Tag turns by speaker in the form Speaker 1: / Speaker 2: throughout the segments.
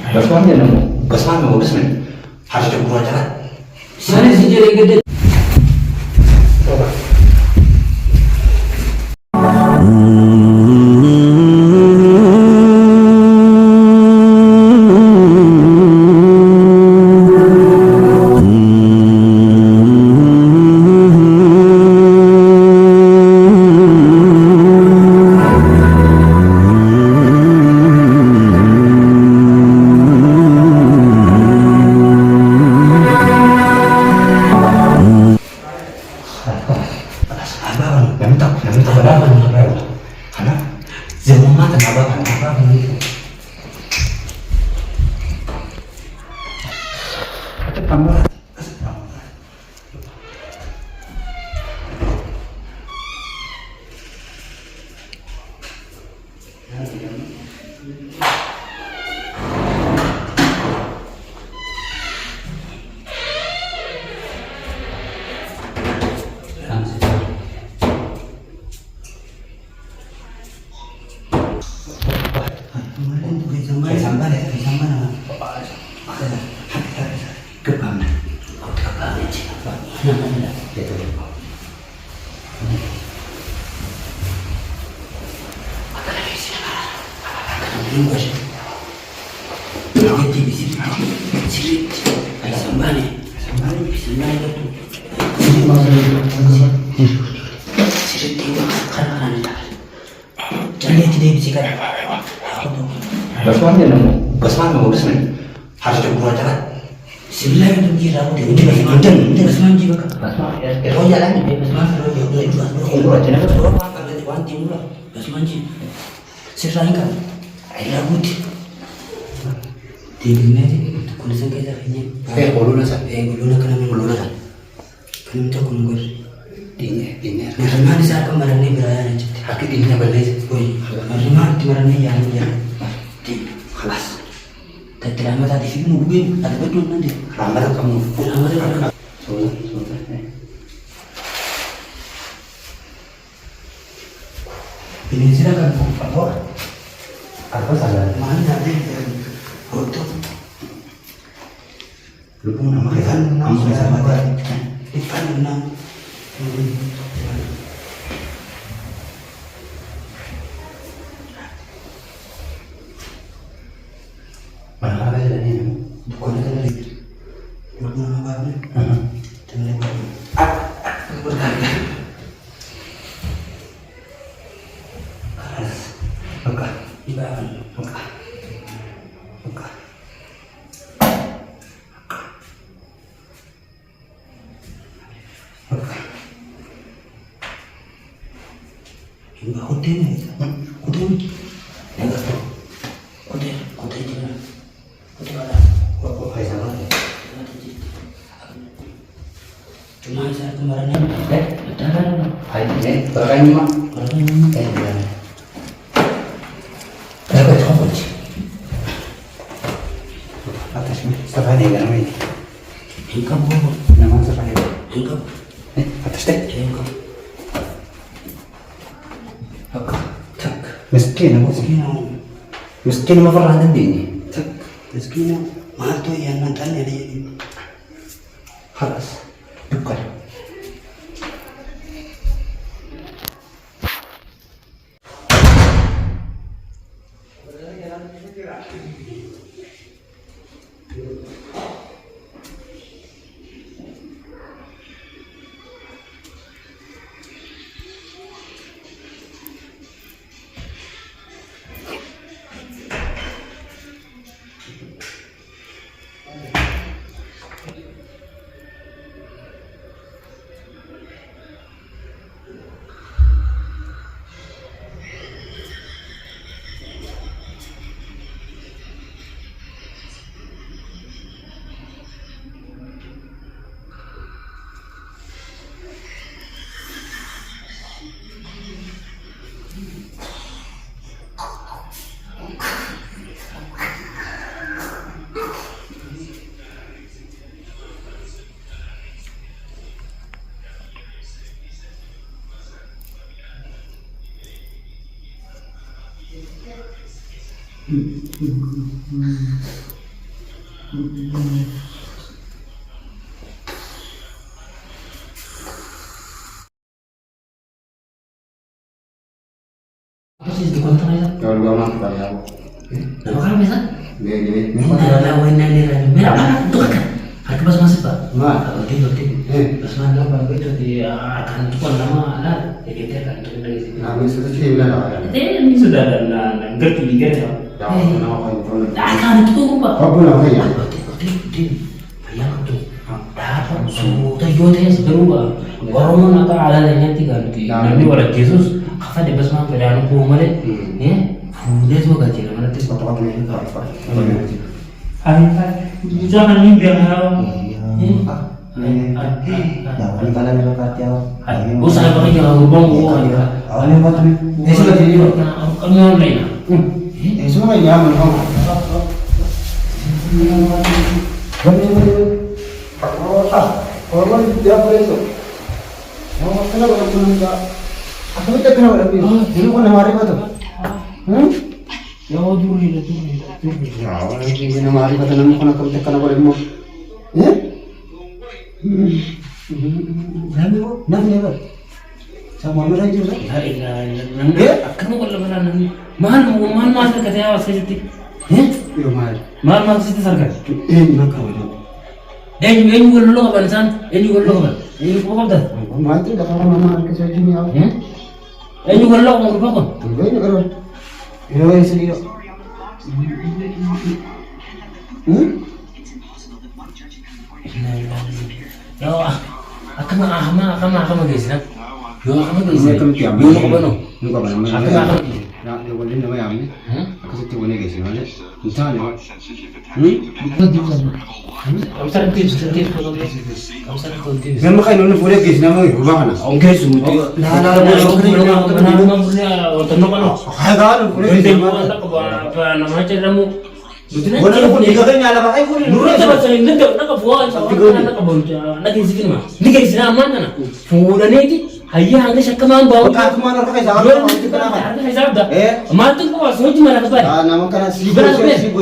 Speaker 1: Rasanya nemu kesan mau kesini harus coba jalan.
Speaker 2: Sana sih jadi gede.
Speaker 1: Coba. Rasanya nemu kesan mau kesini harus coba jalan.
Speaker 2: Sebelah itu kira aku dia Basman juga kan. Kalau jalan ni Basman kalau dia itu
Speaker 1: Itu aja nak.
Speaker 2: kalau makan dari wanti mula Basman sih. Sekarang kan ada bukti. Di dunia ni kulisan kita ini.
Speaker 1: Kalau nasa.
Speaker 2: Guluna kan memang guluna kan. Kan minta kungur.
Speaker 1: Dini.
Speaker 2: Nah, di saat kemarin ni beraya ni.
Speaker 1: Haki dini balik.
Speaker 2: Oi, rumah kemarin ni yang di
Speaker 1: Kelas.
Speaker 2: terima tadi film mungkin ada betul nanti.
Speaker 1: Ramai kamu.
Speaker 2: Ramai.
Speaker 1: Sudah.
Speaker 2: Ini silakan apa?
Speaker 1: Apa salah?
Speaker 2: Mana ada foto?
Speaker 1: Lupa nama kita.
Speaker 2: Nama
Speaker 1: Kamu
Speaker 2: sama
Speaker 1: sama.
Speaker 2: Ikan enam.
Speaker 1: Mana ada ni?
Speaker 2: Bukan ada lagi. Bukan nama baru. Jangan baru. Berharga.
Speaker 1: Oke.
Speaker 2: Ibaran.
Speaker 1: Oke.
Speaker 2: Juga hotel ni. Hotel. Enggak tahu. Hotel di mana? Hotel mana?
Speaker 1: Kok kayak sama?
Speaker 2: Cuma saya kemarin betul kan?
Speaker 1: Hai ini orangnya mah.
Speaker 2: Orangnya
Speaker 1: Kayak gimana?
Speaker 2: apa coba sih?
Speaker 1: Atas ni. Setelah ni kan ini.
Speaker 2: Hingkap bobo.
Speaker 1: Nama setelah ni.
Speaker 2: Hingkap.
Speaker 1: Atas deh.
Speaker 2: Hingkap. Oke. Tak.
Speaker 1: Miskin aku. Miskin mah pernah nanti ini.
Speaker 2: Tak. Rezeki mahal tu yang nantan ada ini.
Speaker 1: Halas. Bukan.
Speaker 2: Apa sih di kontra ya?
Speaker 3: Kalau gak mau kita tahu.
Speaker 2: Nama kan bisa?
Speaker 3: Gini.
Speaker 2: Inna wa inna ilaihi raji'un. Merah tuh kan. Harus pas masuk Pak.
Speaker 3: Nah.
Speaker 2: Betul. Pas mana Pak itu di akan tukar nama anak. Jadi dia akan tukar dari sini.
Speaker 3: Nah, ini sudah sih bilang apa?
Speaker 2: Ini sudah ada ngerti ya.
Speaker 3: Jangan kenapa kau itu.
Speaker 2: Akan itu Pak.
Speaker 3: Apa nama ya?
Speaker 2: Betul. Ayam tuh. Dapat sudah jodoh seberubah. Orang nak ada yang tiga nanti. Nanti orang Yesus. Kafa de basma pada anu ko male ya fude to gaji na mana tis papa ko ni ka fa ai jangan ni biar hawa
Speaker 3: Jangan kalian berkati awak.
Speaker 2: usah pakai yang rubong ko ya
Speaker 3: Awalnya apa tuh? Sudah jadi.
Speaker 2: kamu online
Speaker 3: Semua nyaman kau. Orang dia boleh tu. Mau kenapa kau tidak? Aku tak kenal lagi. Dulu kau nama apa tu?
Speaker 2: ya juri
Speaker 3: Ya, orang yang nama apa tu nama kau nak kenal boleh mu? Nabi bu, nabi apa? Sama orang juga.
Speaker 2: ya ilah kamu kalau mana mahal kata ya saya jadi
Speaker 3: Yo mal.
Speaker 2: mahal sih sarkan
Speaker 3: Nak kau itu.
Speaker 2: ini juga lo kapan san ini juga lo kapan ini kau kapan
Speaker 3: Mal tu dah orang mama ke saya ni awak.
Speaker 2: ini juga lo mau kapan
Speaker 3: Tunggu ini kalau. Ini sendiri.
Speaker 2: Ya, akan guys, nak. Yo, akan guys.
Speaker 3: Ini kami tiap.
Speaker 2: Yo, kau bano.
Speaker 3: Ini kau mana?
Speaker 2: Akan.
Speaker 3: Nak dia boleh nama yang ni. Aku setiap boleh guys. Mana? Entah ni.
Speaker 2: Kamu sarap tips, kamu sarap tips.
Speaker 3: Memang kau ini boleh guys. Nama berapa mana?
Speaker 2: Okay, semua. Nah,
Speaker 3: Hai kan? Boleh guys.
Speaker 2: nama ceramu.
Speaker 3: Boleh pun tiga kali nyala pakai boleh.
Speaker 2: Nurut sama saya ini nak buat, nak bonca, nak isi ni mah. Ni kaya sini aman kan? Fuda ni ti, ayah angin syakka mah bawa.
Speaker 3: Kau kemana pakai zaman?
Speaker 2: Belum itu kenapa? Ada hisap dah. Mantu kau asal cuma nak apa?
Speaker 3: Ah, nama kan sibuk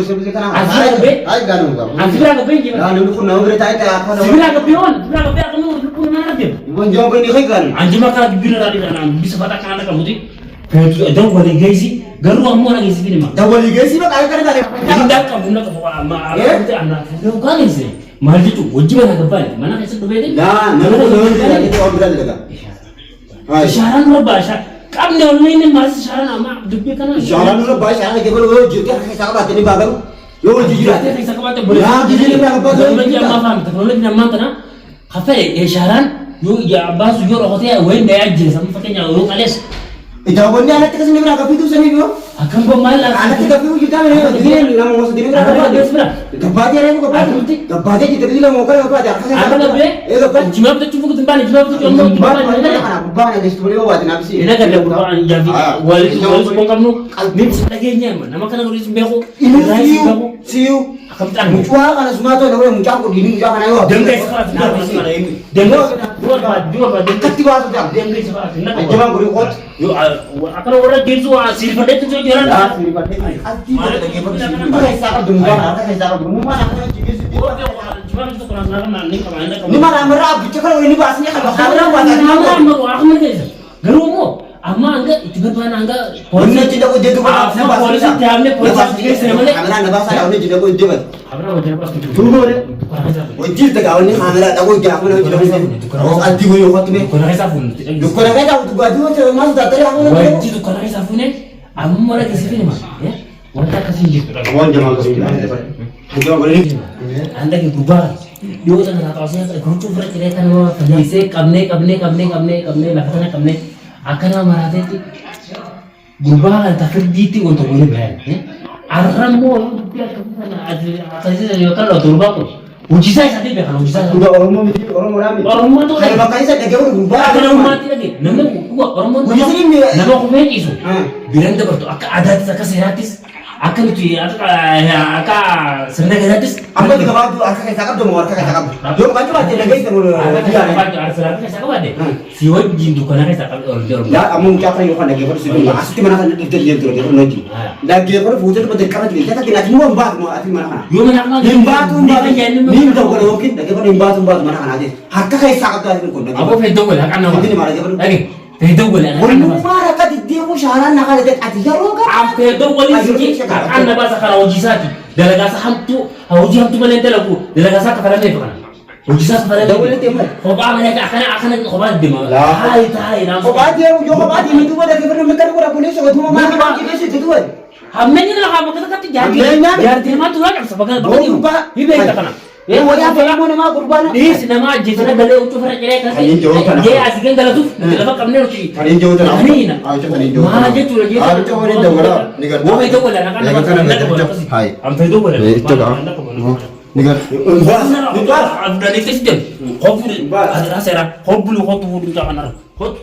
Speaker 3: sekarang. Hai kan kau.
Speaker 2: Asal berapa ini?
Speaker 3: Nah, ni pun nama berita itu apa?
Speaker 2: Sebelah kamu pun mana dia?
Speaker 3: Bukan jauh kan ni kan?
Speaker 2: Anjing makan di bira tadi kan, bisa batak kan kamu tu. Jangan boleh gaisi, garu amu lagi sini mah.
Speaker 3: Dah boleh guys, ni pakai kan tadi.
Speaker 2: Tidak kamu nak apa? Itu anak, itu kan ini. Mahal itu, wajib mana kepan? Mana kisah tu beda?
Speaker 3: Nah, nama itu orang berada dekat.
Speaker 2: Syaran berapa? Kamu ni orang ini masih syaran ama dupi kan?
Speaker 3: Syaran dulu bahas syaran kita boleh juga kita baca ni bagai. Lo jujur
Speaker 2: Kita kisah kepada boleh.
Speaker 3: Ya, jujur ni berapa tu?
Speaker 2: Teknologi ama faham, teknologi nama tu na. Kafe syaran, yo ya bas yo orang tu ya, wain dia aja sama pakainya orang alis.
Speaker 3: Jawabannya anak kita sendiri berapa itu sendiri tu?
Speaker 2: Akan pemal
Speaker 3: Anak kita pun kita ni, dia nama maksud dia berapa? Kepada dia ni kepada kita dia mau kan kepada.
Speaker 2: Apa lebih?
Speaker 3: Kepada.
Speaker 2: Cuma tu cuba kembali, cuma tu cuma
Speaker 3: Bang ada istri buat nak sih.
Speaker 2: ini kan dia bukan jadi wali sepong kamu ni lagi nyaman. Nama kan aku disembelih
Speaker 3: Ini siu.
Speaker 2: akan tak
Speaker 3: Muncul kan semua tu nak muncul gini jangan ayo.
Speaker 2: Dengkai sekarang, dengkai dua
Speaker 3: Ketiba tu jam.
Speaker 2: dengkai sekarang.
Speaker 3: Jangan beri kot.
Speaker 2: Yo, akan orang gitu sih pada itu jalan. Cuma itu kurang nanti kemana?
Speaker 3: Ini mana merah? Kalau ini bahasnya kalau karena
Speaker 2: Aku garumo. Ama angga itu berapa angga
Speaker 3: polisi tidak kau jadi
Speaker 2: polisi tiapnya polisi juga sama
Speaker 3: kamera nggak bahasa ini tidak kau jadi
Speaker 2: Abra wajar pas itu.
Speaker 3: tunggu deh wajib tak kau ini kamera tak kau jago nih tidak kau anti kau yang kau tuh
Speaker 2: Kurang sabun.
Speaker 3: Dukun apa tahu tuh baju macam mana tak tahu aku
Speaker 2: Wajib tu kurang sabun ni. Amu malah kisah ni mah, ya. Wanita kasih gitu.
Speaker 3: Kawan jangan kasih jangan boleh
Speaker 2: Anda yang berubah. Yo jangan tahu sih guru tu berat cerita nama penisi kamne lakukan kamne akan nama rata itu berubah tapi diti untuk boleh bayar. Aram mo dia akan sih kalau berubah pun. Uji saya tadi kalau uji saya.
Speaker 3: udah orang mau
Speaker 2: tu
Speaker 3: kalau makanya saya kayak berubah
Speaker 2: akan orang mati lagi. Nama orang mau.
Speaker 3: Uji sini
Speaker 2: Nama aku main isu. Bilang tu bertu. Ada seratis. Akan tu aka senang gratis.
Speaker 3: Amma di kabadu arka kai sakab dong arka kai sakab. Yo baju aja lagi itu mulu.
Speaker 2: Si wajib tu kena kai sakab order.
Speaker 3: Ya amun kya kai yo kan lagi baru sih. Asli mana kan itu dia tu dia noji. Lagi baru future tu betul kan dia kita kena semua mbak mau asli mana kan.
Speaker 2: Yo mana kan?
Speaker 3: Nimba tu mbak. Nimba tu kalau mungkin lagi baru nimba tu mbak mana kan aja. Arka kai sakab tu asli kon.
Speaker 2: Apa fedo boleh kan nama?
Speaker 3: Ini mana lagi baru.
Speaker 2: Lagi fedo boleh.
Speaker 3: Orang mana kan dia pun syarat nak ada ati jaro kan.
Speaker 2: Am fedo boleh sikit. Kan nama sekarang uji satu. Delegasi hamtu, uji hamtu mana yang laku. Delegasi kepala ni bukan. Uji satu kepala
Speaker 3: Dah boleh tembak.
Speaker 2: Khobar mana akan khobar demo.
Speaker 3: Lah.
Speaker 2: Hai tai nama.
Speaker 3: Khobar dia yo khobar dia itu ada kepada mereka orang polis so tu mana kan kita situ tu.
Speaker 2: Hamnya ni lah kamu kata kata jadi. Biar terima tu lah sebagai
Speaker 3: Oh, Pak.
Speaker 2: Ibu yang takkan.
Speaker 3: Eh, wajah apa mau nama kurban?
Speaker 2: Di sinema jisana dale utu fara kere kan.
Speaker 3: Kalian jauh kan?
Speaker 2: Dia asikan dale tu. Dale kamne uci.
Speaker 3: Kalian jauh kan?
Speaker 2: Kalian na.
Speaker 3: Ayo kalian jauh.
Speaker 2: Ma je tu lagi.
Speaker 3: Ayo coba ni jauh lah. Nigar.
Speaker 2: Wo itu boleh nak
Speaker 3: Ya, kan ada hai.
Speaker 2: Am itu boleh.
Speaker 3: Itu kan. Nigar.
Speaker 2: Sudah ni kesiden. Kau pun ada rasa, kau bulu kau tu bulu jangan. Kau